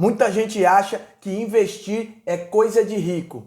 Muita gente acha que investir é coisa de rico,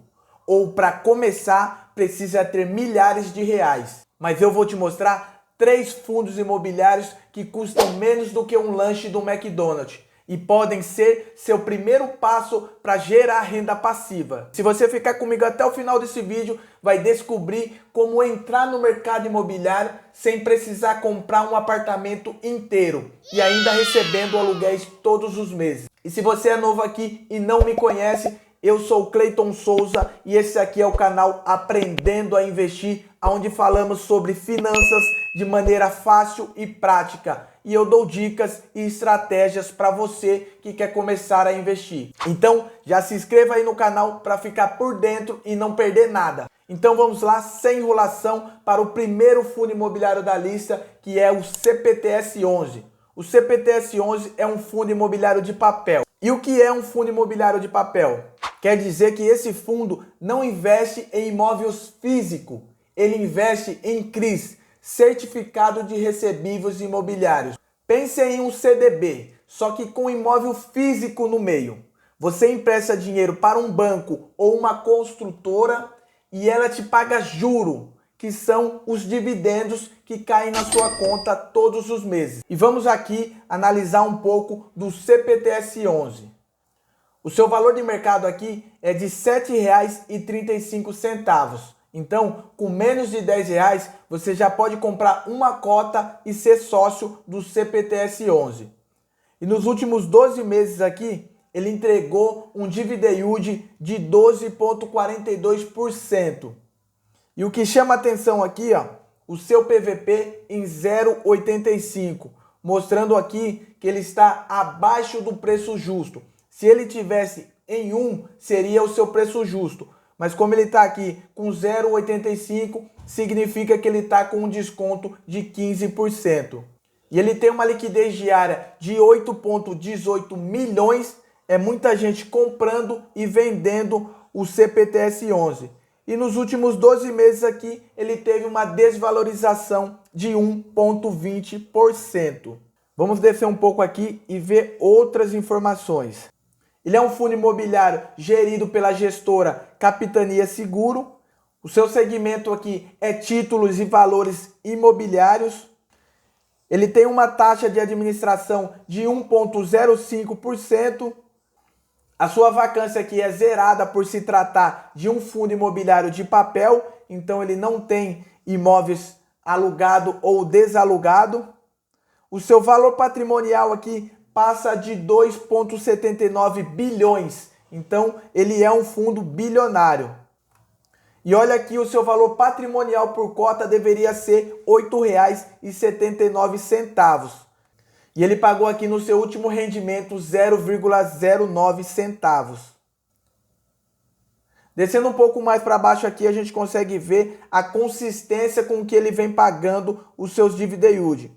ou para começar precisa ter milhares de reais. Mas eu vou te mostrar 3 fundos imobiliários que custam menos do que um lanche do McDonald's e podem ser seu primeiro passo para gerar renda passiva. Se você ficar comigo até o final desse vídeo, vai descobrir como entrar no mercado imobiliário sem precisar comprar um apartamento inteiro e ainda recebendo aluguéis todos os meses. E se você é novo aqui e não me conhece, eu sou o Cleiton Souza e esse aqui é o canal Aprendendo a Investir, onde falamos sobre finanças de maneira fácil e prática. E eu dou dicas e estratégias para você que quer começar a investir. Então já se inscreva aí no canal para ficar por dentro e não perder nada. Então vamos lá, sem enrolação, para o primeiro fundo imobiliário da lista, que é o CPTS-11. O CPTS-11 é um fundo imobiliário de papel. E o que é um fundo imobiliário de papel? Quer dizer que esse fundo não investe em imóveis físicos, ele investe em CRIs, Certificado de Recebíveis Imobiliários. Pense em um CDB, só que com imóvel físico no meio. Você empresta dinheiro para um banco ou uma construtora e ela te paga juro, que são os dividendos que caem na sua conta todos os meses. E vamos aqui analisar um pouco do CPTS-11. O seu valor de mercado aqui é de R$ 7,35. Então, com menos de R$10, você já pode comprar uma cota e ser sócio do CPTS-11. E nos últimos 12 meses aqui, ele entregou um dividend yield de 12,42%. E o que chama atenção aqui, ó, o seu PVP em 0,85, mostrando aqui que ele está abaixo do preço justo. Se ele tivesse em 1, seria o seu preço justo. Mas como ele está aqui com 0,85, significa que ele está com um desconto de 15%. E ele tem uma liquidez diária de 8,18 milhões. É muita gente comprando e vendendo o CPTS-11. E nos últimos 12 meses aqui, ele teve uma desvalorização de 1,20%. Vamos descer um pouco aqui e ver outras informações. Ele é um fundo imobiliário gerido pela gestora Capitania Seguro. O seu segmento aqui é títulos e valores imobiliários. Ele tem uma taxa de administração de 1,05%. A sua vacância aqui é zerada por se tratar de um fundo imobiliário de papel. Então ele não tem imóveis alugado ou desalugado. O seu valor patrimonial aqui passa de 2,79 bilhões. Então, ele é um fundo bilionário. E olha aqui, o seu valor patrimonial por cota deveria ser R$ 8,79. E ele pagou aqui no seu último rendimento 0,09 centavos. Descendo um pouco mais para baixo aqui, a gente consegue ver a consistência com que ele vem pagando os seus dividend yield.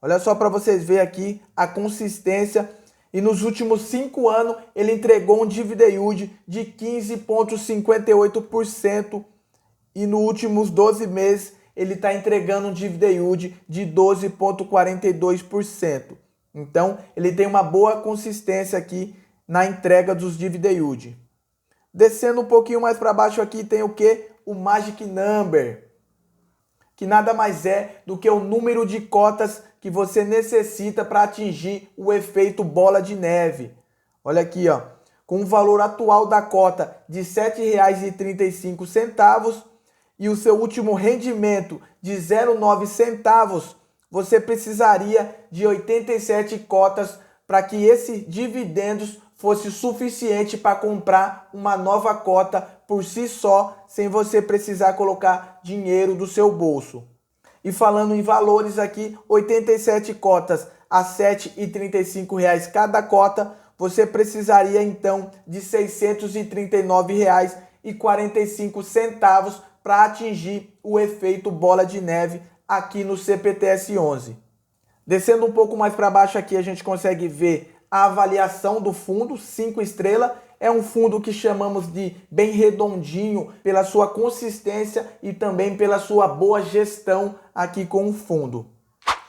Olha só para vocês verem aqui a consistência. E nos últimos 5 anos ele entregou um dividend yield de 15,58%. E nos últimos 12 meses ele está entregando um dividend yield de 12,42%. Então ele tem uma boa consistência aqui na entrega dos dividend yield. Descendo um pouquinho mais para baixo aqui tem o que? O Magic Number, que nada mais é do que o número de cotas que você necessita para atingir o efeito bola de neve. Olha aqui, ó, com o valor atual da cota de R$ 7,35 e o seu último rendimento de 0,9 centavos, você precisaria de 87 cotas para que esse dividendos fosse suficiente para comprar uma nova cota por si só, sem você precisar colocar dinheiro do seu bolso. E falando em valores aqui, 87 cotas a R$ 7,35 cada cota, você precisaria então de R$ 639,45 para atingir o efeito bola de neve aqui no CPTS-11. Descendo um pouco mais para baixo aqui, a gente consegue ver a avaliação do fundo, 5 estrelas. É um fundo que chamamos de bem redondinho pela sua consistência e também pela sua boa gestão aqui com o fundo.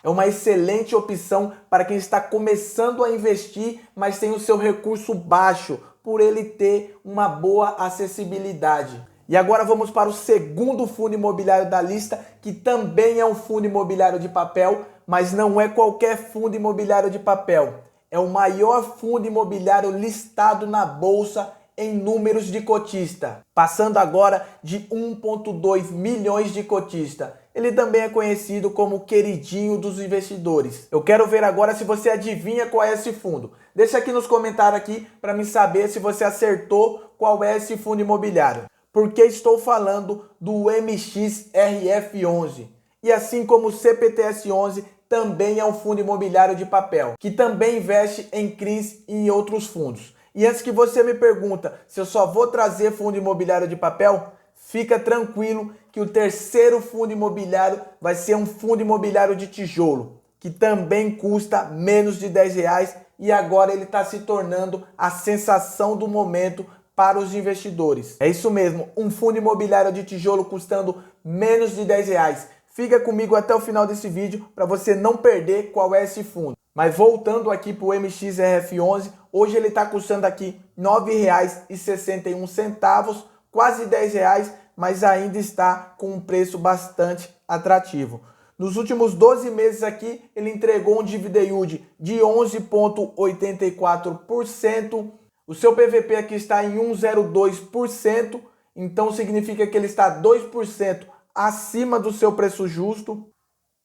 É uma excelente opção para quem está começando a investir, mas tem o seu recurso baixo, por ele ter uma boa acessibilidade. E agora vamos para o segundo fundo imobiliário da lista, que também é um fundo imobiliário de papel, mas não é qualquer fundo imobiliário de papel. É o maior fundo imobiliário listado na bolsa em números de cotista, passando agora de 1,2 milhões de cotista. Ele também é conhecido como queridinho dos investidores. Eu quero ver agora se você adivinha qual é esse fundo. Deixa aqui nos comentários aqui para me saber se você acertou qual é esse fundo imobiliário. Porque estou falando do MXRF11. E assim como o CPTS11 também é um fundo imobiliário de papel, que também investe em CRIs e em outros fundos. E antes que você me pergunta se eu só vou trazer fundo imobiliário de papel, fica tranquilo que o terceiro fundo imobiliário vai ser um fundo imobiliário de tijolo, que também custa menos de R$10 e agora ele está se tornando a sensação do momento para os investidores. É isso mesmo, um fundo imobiliário de tijolo custando menos de R$10. Fica comigo até o final desse vídeo para você não perder qual é esse fundo. Mas voltando aqui para o MXRF11, hoje ele está custando aqui R$ 9,61, quase R$10, mas ainda está com um preço bastante atrativo. Nos últimos 12 meses aqui, ele entregou um dividend yield de 11,84%. O seu PVP aqui está em 1,02%, então significa que ele está 2% acima do seu preço justo.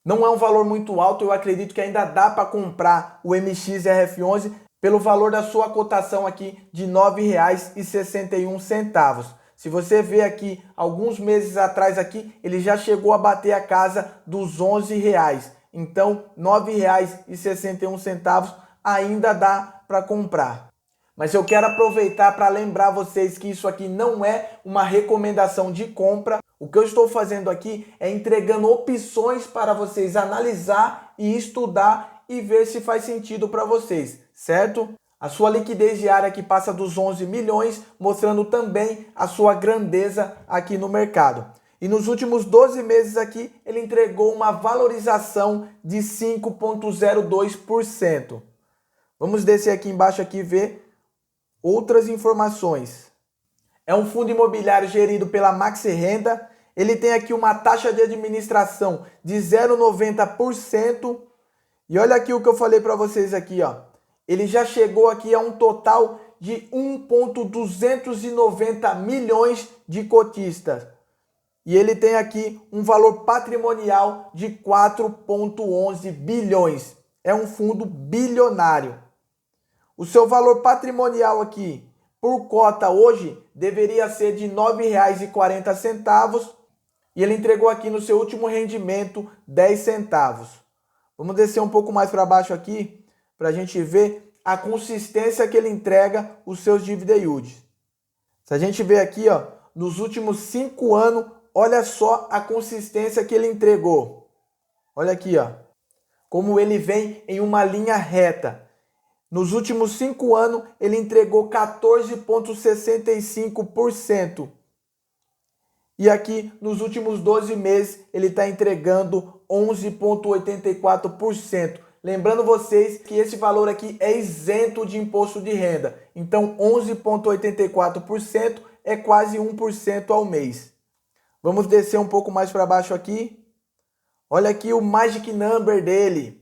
Não é um valor muito alto, eu acredito que ainda dá para comprar o MXRF11 pelo valor da sua cotação aqui de R$ 9,61. Se você ver aqui, alguns meses atrás aqui, ele já chegou a bater a casa dos R$ 11. Então, R$ 9,61 ainda dá para comprar. Mas eu quero aproveitar para lembrar vocês que isso aqui não é uma recomendação de compra. O que eu estou fazendo aqui é entregando opções para vocês analisar e estudar e ver se faz sentido para vocês, certo? A sua liquidez diária que passa dos 11 milhões, mostrando também a sua grandeza aqui no mercado. E nos últimos 12 meses aqui, ele entregou uma valorização de 5,02%. Vamos descer aqui embaixo aqui e ver outras informações. É um fundo imobiliário gerido pela Maxi Renda. Ele tem aqui uma taxa de administração de 0,90%. E olha aqui o que eu falei para vocês aqui, ó. Ele já chegou aqui a um total de 1,290 milhões de cotistas. E ele tem aqui um valor patrimonial de 4,11 bilhões. É um fundo bilionário. O seu valor patrimonial aqui, por cota hoje, deveria ser de R$ 9,40 e ele entregou aqui no seu último rendimento 10 centavos. Vamos descer um pouco mais para baixo aqui para a gente ver a consistência que ele entrega os seus dividend yields. Se a gente ver aqui, ó, nos últimos 5 anos, olha só a consistência que ele entregou. Olha aqui, ó, como ele vem em uma linha reta. Nos últimos 5 anos, ele entregou 14,65%. E aqui, nos últimos 12 meses, ele está entregando 11,84%. Lembrando vocês que esse valor aqui é isento de imposto de renda. Então, 11,84% é quase 1% ao mês. Vamos descer um pouco mais para baixo aqui. Olha aqui o Magic Number dele.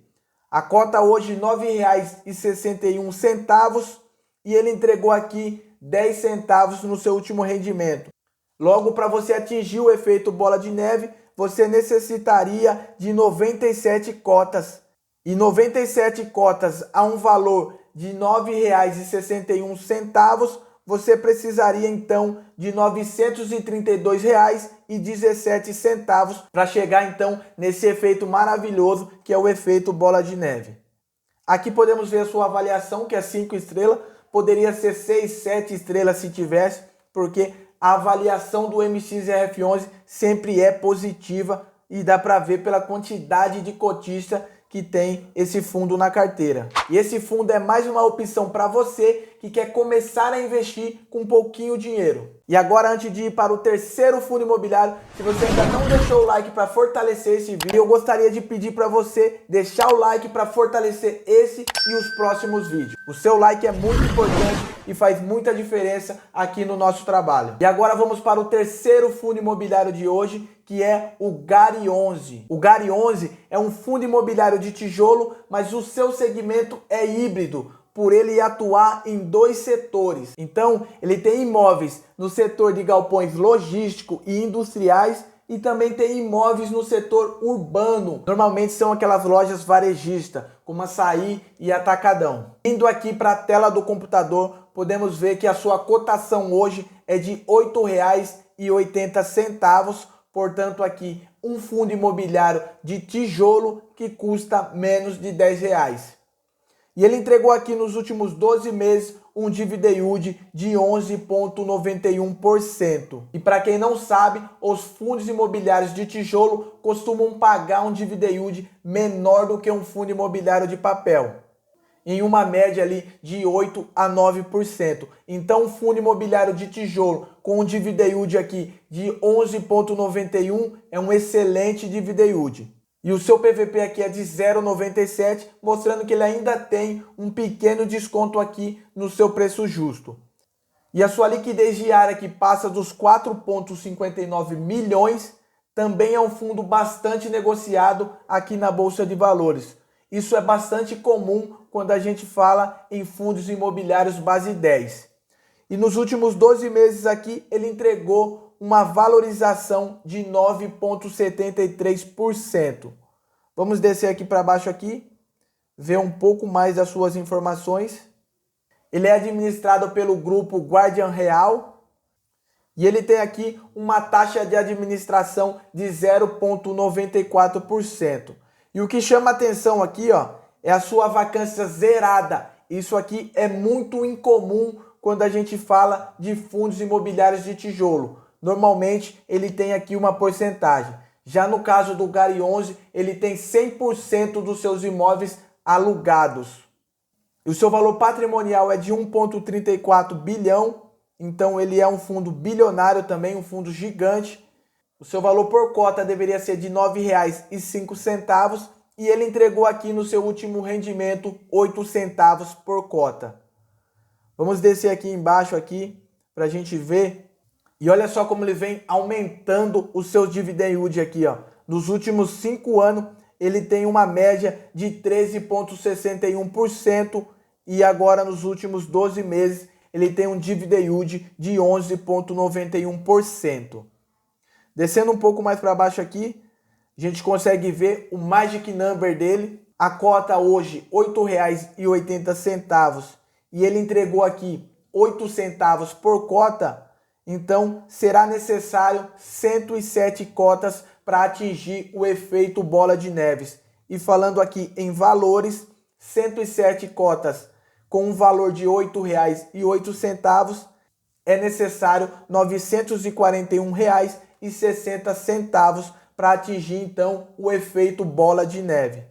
A cota hoje R$ 9,61 e ele entregou aqui 10 centavos no seu último rendimento. Logo, para você atingir o efeito bola de neve, você necessitaria de 97 cotas. E 97 cotas a um valor de R$ 9,61, você precisaria então de R$ 932,17 para chegar então nesse efeito maravilhoso que é o efeito bola de neve. Aqui podemos ver a sua avaliação, que é 5 estrelas, poderia ser 6, 7 estrelas se tivesse, porque a avaliação do MXRF11 sempre é positiva e dá para ver pela quantidade de cotista que tem esse fundo na carteira. E esse fundo é mais uma opção para você que quer começar a investir com pouquinho dinheiro. E agora, antes de ir para o terceiro fundo imobiliário, se você ainda não deixou o like para fortalecer esse vídeo, eu gostaria de pedir para você deixar o like para fortalecer esse e os próximos vídeos. O seu like é muito importante e faz muita diferença aqui no nosso trabalho. E agora vamos para o terceiro fundo imobiliário de hoje, que é o Gari 11. O Gari 11 é um fundo imobiliário de tijolo, mas o seu segmento é híbrido, por ele atuar em dois setores. Então, ele tem imóveis no setor de galpões logístico e industriais e também tem imóveis no setor urbano. Normalmente são aquelas lojas varejistas, como Açaí e Atacadão. Indo aqui para a tela do computador, podemos ver que a sua cotação hoje é de R$ 8,80, portanto aqui um fundo imobiliário de tijolo que custa menos de R$10. E ele entregou aqui nos últimos 12 meses um dividend yield de 11,91%. E para quem não sabe, os fundos imobiliários de tijolo costumam pagar um dividend yield menor do que um fundo imobiliário de papel, em uma média ali de 8 a 9%. Então, um fundo imobiliário de tijolo com um dividend yield aqui de 11,91 é um excelente dividend yield. E o seu PVP aqui é de 0,97, mostrando que ele ainda tem um pequeno desconto aqui no seu preço justo. E a sua liquidez diária que passa dos 4,59 milhões, também é um fundo bastante negociado aqui na Bolsa de Valores. Isso é bastante comum quando a gente fala em fundos imobiliários base 10. E nos últimos 12 meses aqui ele entregou uma valorização de 9,73%. Vamos descer aqui para baixo aqui, ver um pouco mais das suas informações. Ele é administrado pelo grupo Guardian Real e ele tem aqui uma taxa de administração de 0,94%. E o que chama atenção aqui, ó, é a sua vacância zerada. Isso aqui é muito incomum quando a gente fala de fundos imobiliários de tijolo. Normalmente ele tem aqui uma porcentagem. Já no caso do Gari 11, ele tem 100% dos seus imóveis alugados. E o seu valor patrimonial é de 1,34 bilhão. Então ele é um fundo bilionário também, um fundo gigante. O seu valor por cota deveria ser de R$ 9,05 e ele entregou aqui no seu último rendimento 8 centavos por cota. Vamos descer aqui embaixo aqui para a gente ver. E olha só como ele vem aumentando o seu dividend yield aqui, ó. Nos últimos 5 anos, ele tem uma média de 13,61% e agora nos últimos 12 meses, ele tem um dividend yield de 11,91%. Descendo um pouco mais para baixo aqui, a gente consegue ver o Magic Number dele. A cota hoje, R$ 8,80 e ele entregou aqui 8 centavos por cota. Então, será necessário 107 cotas para atingir o efeito bola de neve. E falando aqui em valores, 107 cotas com um valor de R$ 8,08, é necessário R$ 941,60 para atingir então o efeito bola de neve.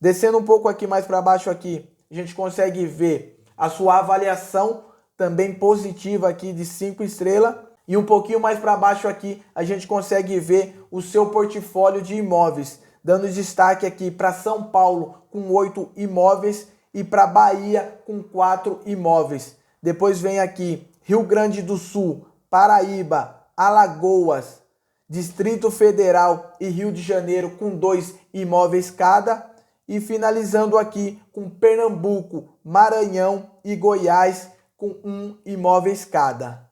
Descendo um pouco aqui mais para baixo aqui, a gente consegue ver a sua avaliação também positiva aqui de 5 estrelas. E um pouquinho mais para baixo aqui a gente consegue ver o seu portfólio de imóveis, dando destaque aqui para São Paulo com 8 imóveis e para Bahia com 4 imóveis. Depois vem aqui Rio Grande do Sul, Paraíba, Alagoas, Distrito Federal e Rio de Janeiro com 2 imóveis cada. E finalizando aqui com Pernambuco, Maranhão e Goiás com 1 imóveis cada.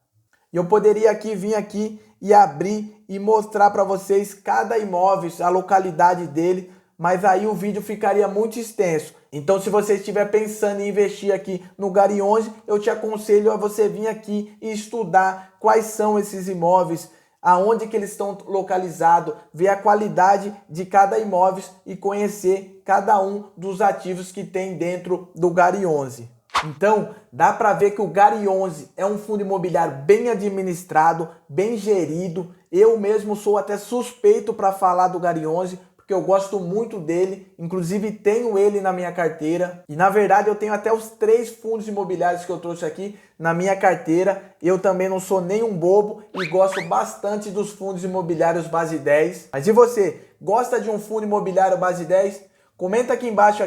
E eu poderia aqui vir aqui e abrir e mostrar para vocês cada imóvel, a localidade dele, mas aí o vídeo ficaria muito extenso. Então, se você estiver pensando em investir aqui no Gari 11, eu te aconselho a você vir aqui e estudar quais são esses imóveis, aonde que eles estão localizados, ver a qualidade de cada imóvel e conhecer cada um dos ativos que tem dentro do Gari 11. Então, dá para ver que o Gari 11 é um fundo imobiliário bem administrado, bem gerido. Eu mesmo sou até suspeito para falar do Gari 11, porque eu gosto muito dele, inclusive tenho ele na minha carteira. E na verdade eu tenho até os 3 fundos imobiliários que eu trouxe aqui na minha carteira. Eu também não sou nenhum bobo e gosto bastante dos fundos imobiliários base 10. Mas e você, gosta de um fundo imobiliário base 10? Comenta aqui embaixo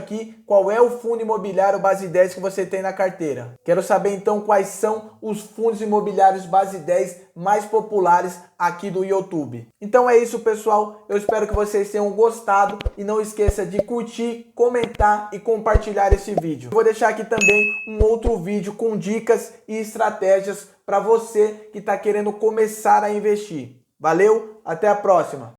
qual é o fundo imobiliário base 10 que você tem na carteira. Quero saber então quais são os fundos imobiliários base 10 mais populares aqui do YouTube. Então é isso, pessoal. Eu espero que vocês tenham gostado e não esqueça de curtir, comentar e compartilhar esse vídeo. Eu vou deixar aqui também um outro vídeo com dicas e estratégias para você que está querendo começar a investir. Valeu, até a próxima!